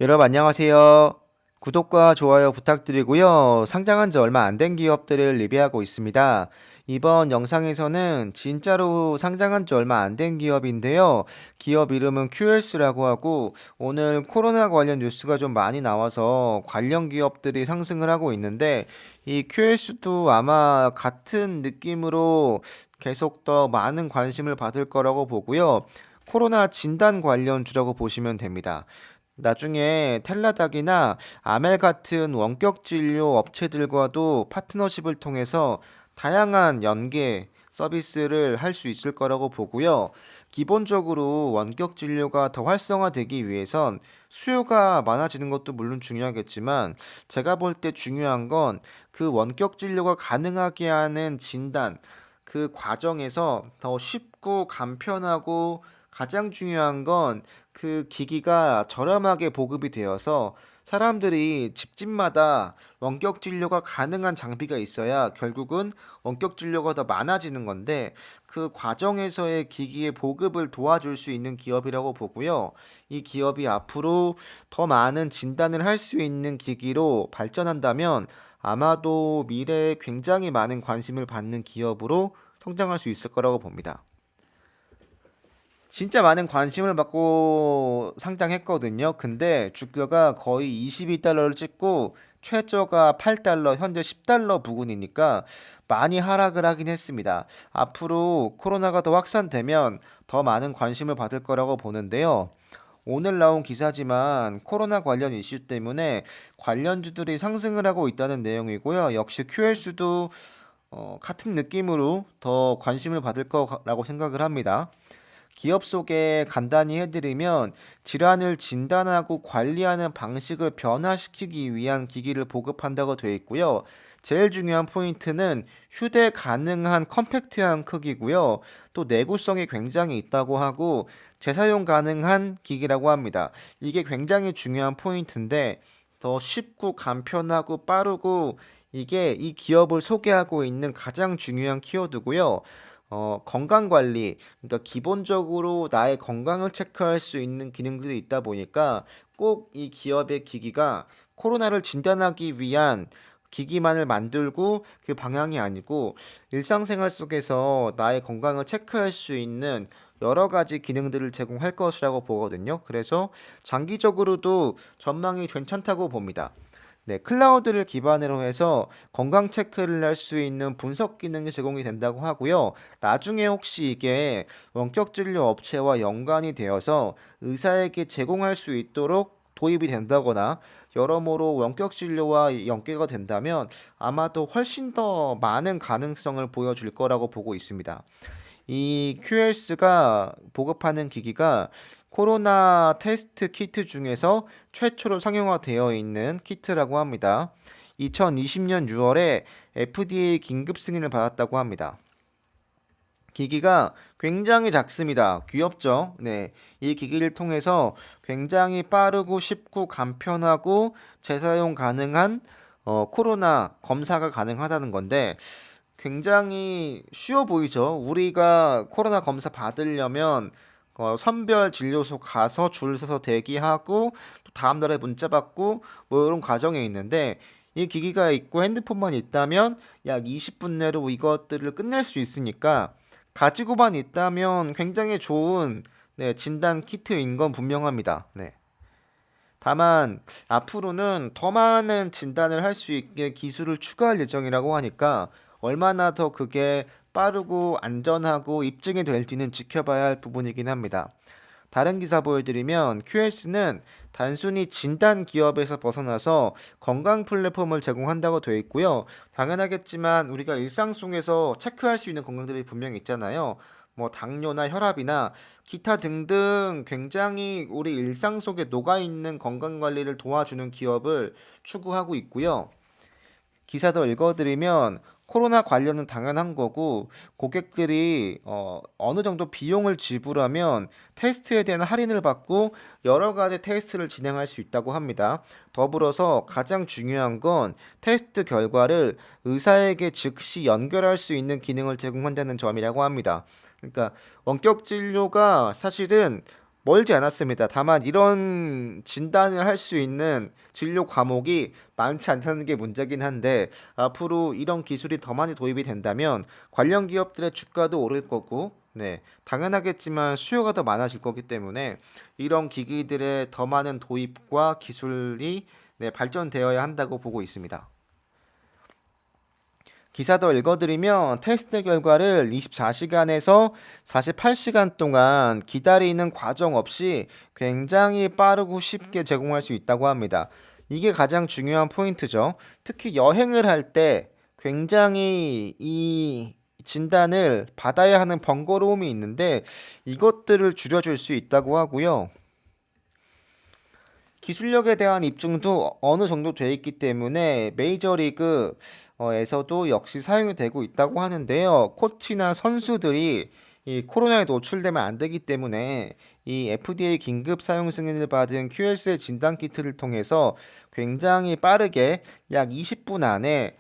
여러분 안녕하세요. 구독과 좋아요 부탁드리고요. 상장한 지 얼마 안 된 기업들을 리뷰하고 있습니다. 이번 영상에서는 진짜로 상장한 지 얼마 안 된 기업인데요. 기업 이름은 QS라고 하고 오늘 코로나 관련 뉴스가 좀 많이 나와서 관련 기업들이 상승을 하고 있는데 이 QS도 아마 같은 느낌으로 계속 더 많은 관심을 받을 거라고 보고요. 코로나 진단 관련 주라고 보시면 됩니다. 나중에 텔라닥이나 아멜 같은 원격 진료 업체들과도 파트너십을 통해서 다양한 연계 서비스를 할 수 있을 거라고 보고요. 기본적으로 원격 진료가 더 활성화되기 위해선 수요가 많아지는 것도 물론 중요하겠지만 제가 볼 때 중요한 건 그 원격 진료가 가능하게 하는 진단, 그 과정에서 더 쉽고 간편하고 가장 중요한 건 그 기기가 저렴하게 보급이 되어서 사람들이 집집마다 원격 진료가 가능한 장비가 있어야 결국은 원격 진료가 더 많아지는 건데 그 과정에서의 기기의 보급을 도와줄 수 있는 기업이라고 보고요. 이 기업이 앞으로 더 많은 진단을 할 수 있는 기기로 발전한다면 아마도 미래에 굉장히 많은 관심을 받는 기업으로 성장할 수 있을 거라고 봅니다. 진짜 많은 관심을 받고 상장했거든요. 근데 주가가 거의 22달러를 찍고 최저가 8달러, 현재 10달러 부근이니까 많이 하락을 하긴 했습니다. 앞으로 코로나가 더 확산되면 더 많은 관심을 받을 거라고 보는데요. 오늘 나온 기사지만 코로나 관련 이슈 때문에 관련주들이 상승을 하고 있다는 내용이고요. 역시 QL수도 같은 느낌으로 더 관심을 받을 거라고 생각을 합니다. 기업 소개 간단히 해드리면 질환을 진단하고 관리하는 방식을 변화시키기 위한 기기를 보급한다고 되어 있고요. 제일 중요한 포인트는 휴대 가능한 컴팩트한 크기고요. 또 내구성이 굉장히 있다고 하고 재사용 가능한 기기라고 합니다. 이게 굉장히 중요한 포인트인데 더 쉽고 간편하고 빠르고 이게 이 기업을 소개하고 있는 가장 중요한 키워드고요. 건강 관리, 그러니까 기본적으로 나의 건강을 체크할 수 있는 기능들이 있다 보니까 꼭 이 기업의 기기가 코로나를 진단하기 위한 기기만을 만들고 그 방향이 아니고 일상생활 속에서 나의 건강을 체크할 수 있는 여러 가지 기능들을 제공할 것이라고 보거든요. 그래서 장기적으로도 전망이 괜찮다고 봅니다. 네, 클라우드를 기반으로 해서 건강 체크를 할 수 있는 분석 기능이 제공이 된다고 하고요. 나중에 혹시 이게 원격 진료 업체와 연관이 되어서 의사에게 제공할 수 있도록 도입이 된다거나 여러모로 원격 진료와 연계가 된다면 아마도 훨씬 더 많은 가능성을 보여줄 거라고 보고 있습니다. 이 QLS가 보급하는 기기가 코로나 테스트 키트 중에서 최초로 상용화되어 있는 키트라고 합니다. 2020년 6월에 FDA 긴급 승인을 받았다고 합니다. 기기가 굉장히 작습니다. 귀엽죠? 네. 이 기기를 통해서 굉장히 빠르고 쉽고 간편하고 재사용 가능한 코로나 검사가 가능하다는 건데 굉장히 쉬워 보이죠? 우리가 코로나 검사 받으려면 선별 진료소 가서 줄 서서 대기하고 또 다음 날에 문자 받고 뭐 이런 과정이 있는데 이 기기가 있고 핸드폰만 있다면 약 20분 내로 이것들을 끝낼 수 있으니까 가지고만 있다면 굉장히 좋은 네, 진단 키트인 건 분명합니다. 네. 다만 앞으로는 더 많은 진단을 할 수 있게 기술을 추가할 예정이라고 하니까 얼마나 더 그게 빠르고 안전하고 입증이 될지는 지켜봐야 할 부분이긴 합니다. 다른 기사 보여드리면 QS는 단순히 진단 기업에서 벗어나서 건강 플랫폼을 제공한다고 되어 있고요. 당연하겠지만 우리가 일상 속에서 체크할 수 있는 건강들이 분명히 있잖아요. 뭐 당뇨나 혈압이나 기타 등등 굉장히 우리 일상 속에 녹아 있는 건강 관리를 도와주는 기업을 추구하고 있고요. 기사 더 읽어드리면 코로나 관련은 당연한 거고 고객들이 어느 정도 비용을 지불하면 테스트에 대한 할인을 받고 여러 가지 테스트를 진행할 수 있다고 합니다. 더불어서 가장 중요한 건 테스트 결과를 의사에게 즉시 연결할 수 있는 기능을 제공한다는 점이라고 합니다. 그러니까 원격 진료가 사실은 멀지 않았습니다. 다만 이런 진단을 할 수 있는 진료 과목이 많지 않다는 게 문제긴 한데 앞으로 이런 기술이 더 많이 도입이 된다면 관련 기업들의 주가도 오를 거고 네, 당연하겠지만 수요가 더 많아질 거기 때문에 이런 기기들의 더 많은 도입과 기술이 네, 발전되어야 한다고 보고 있습니다. 기사 더 읽어드리면 테스트 결과를 24시간에서 48시간 동안 기다리는 과정 없이 굉장히 빠르고 쉽게 제공할 수 있다고 합니다. 이게 가장 중요한 포인트죠. 특히 여행을 할 때 굉장히 이 진단을 받아야 하는 번거로움이 있는데 이것들을 줄여줄 수 있다고 하고요. 기술력에 대한 입증도 어느 정도 돼 있기 때문에 메이저리그 에서도 역시 사용이 되고 있다고 하는데요. 코치나 선수들이 이 코로나에 노출되면 안 되기 때문에 이 FDA 긴급 사용 승인을 받은 QLC 진단 키트를 통해서 굉장히 빠르게 약 20분 안에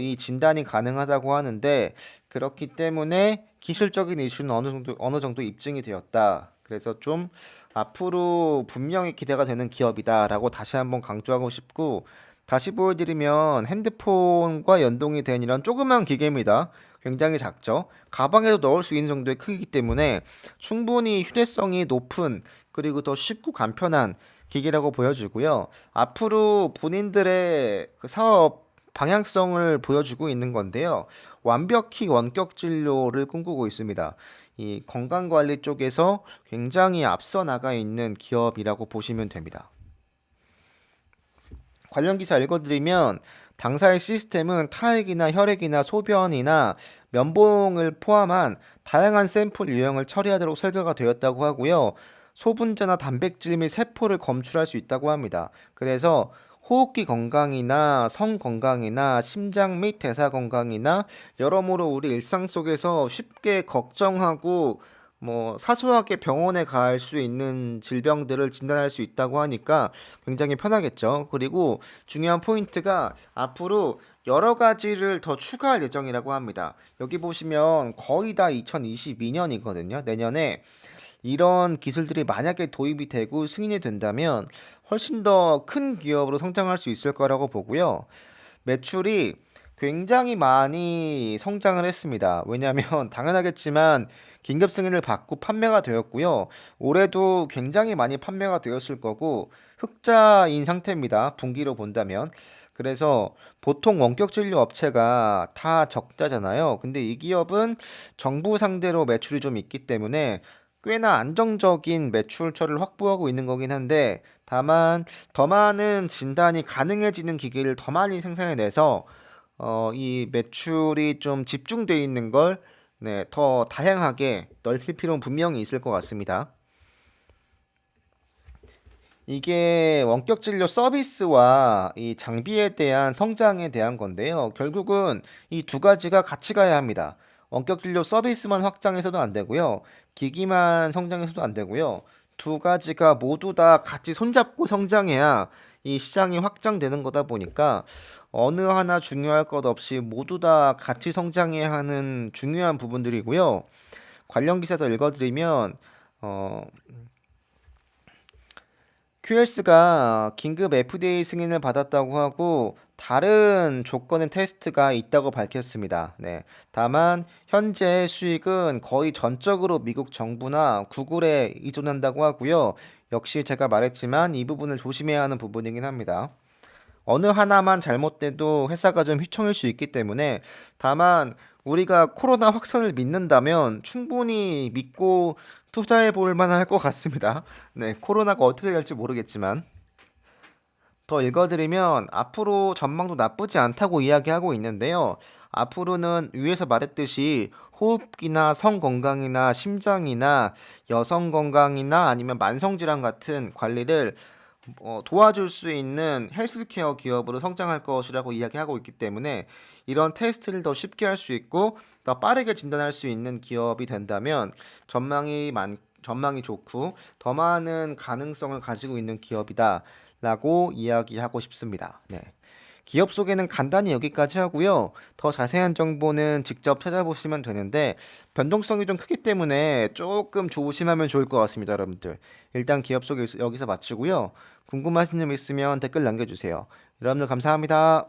이 진단이 가능하다고 하는데 그렇기 때문에 기술적인 이슈는 어느 정도 입증이 되었다. 그래서 좀 앞으로 분명히 기대가 되는 기업이다라고 다시 한번 강조하고 싶고 다시 보여드리면 핸드폰과 연동이 된 이런 조그만 기계입니다. 굉장히 작죠. 가방에도 넣을 수 있는 정도의 크기이기 때문에 충분히 휴대성이 높은 그리고 더 쉽고 간편한 기기라고 보여지고요. 앞으로 본인들의 그 사업 방향성을 보여주고 있는 건데요. 완벽히 원격 진료를 꿈꾸고 있습니다. 이 건강관리 쪽에서 굉장히 앞서 나가 있는 기업이라고 보시면 됩니다. 관련 기사 읽어드리면 당사의 시스템은 타액이나 혈액이나 소변이나 면봉을 포함한 다양한 샘플 유형을 처리하도록 설계가 되었다고 하고요. 소분자나 단백질 및 세포를 검출할 수 있다고 합니다. 그래서 호흡기 건강이나 성 건강이나 심장 및 대사 건강이나 여러모로 우리 일상 속에서 쉽게 걱정하고 뭐 사소하게 병원에 갈 수 있는 질병들을 진단할 수 있다고 하니까 굉장히 편하겠죠. 그리고 중요한 포인트가 앞으로 여러 가지를 더 추가할 예정이라고 합니다. 여기 보시면 거의 다 2022년이거든요. 내년에 이런 기술들이 만약에 도입이 되고 승인이 된다면 훨씬 더 큰 기업으로 성장할 수 있을 거라고 보고요. 매출이 굉장히 많이 성장을 했습니다. 왜냐하면 당연하겠지만 긴급 승인을 받고 판매가 되었고요. 올해도 굉장히 많이 판매가 되었을 거고 흑자인 상태입니다. 분기로 본다면. 그래서 보통 원격 진료 업체가 다 적자잖아요. 근데 이 기업은 정부 상대로 매출이 좀 있기 때문에 꽤나 안정적인 매출처를 확보하고 있는 거긴 한데 다만 더 많은 진단이 가능해지는 기기를 더 많이 생산해내서 이 매출이 좀 집중돼 있는 걸 네, 더 다양하게 넓힐 필요는 분명히 있을 것 같습니다. 이게 원격 진료 서비스와 이 장비에 대한 성장에 대한 건데요. 결국은 이 두 가지가 같이 가야 합니다. 원격 진료 서비스만 확장해서도 안 되고요. 기기만 성장해서도 안 되고요. 두 가지가 모두 다 같이 손잡고 성장해야 이 시장이 확장되는 거다 보니까 어느 하나 중요할 것 없이 모두 다 같이 성장해야 하는 중요한 부분들이고요. 관련 기사도 읽어드리면 어, QLS가 긴급 FDA 승인을 받았다고 하고 다른 조건의 테스트가 있다고 밝혔습니다. 네. 다만 현재 수익은 거의 전적으로 미국 정부나 구글에 의존한다고 하고요. 역시 제가 말했지만 이 부분을 조심해야 하는 부분이긴 합니다. 어느 하나만 잘못돼도 회사가 좀 휘청일 수 있기 때문에 다만 우리가 코로나 확산을 믿는다면 충분히 믿고 투자해 볼 만할 것 같습니다. 네, 코로나가 어떻게 될지 모르겠지만 더 읽어드리면 앞으로 전망도 나쁘지 않다고 이야기하고 있는데요. 앞으로는 위에서 말했듯이 호흡기나 성 건강이나 심장이나 여성 건강이나 아니면 만성 질환 같은 관리를 도와줄 수 있는 헬스케어 기업으로 성장할 것이라고 이야기하고 있기 때문에 이런 테스트를 더 쉽게 할 수 있고 더 빠르게 진단할 수 있는 기업이 된다면 전망이 좋고 더 많은 가능성을 가지고 있는 기업이다라고 이야기하고 싶습니다. 네. 기업 소개는 간단히 여기까지 하고요. 더 자세한 정보는 직접 찾아보시면 되는데 변동성이 좀 크기 때문에 조금 조심하면 좋을 것 같습니다, 여러분들. 일단 기업 소개 여기서 마치고요. 궁금하신 점 있으면 댓글 남겨주세요. 여러분들 감사합니다.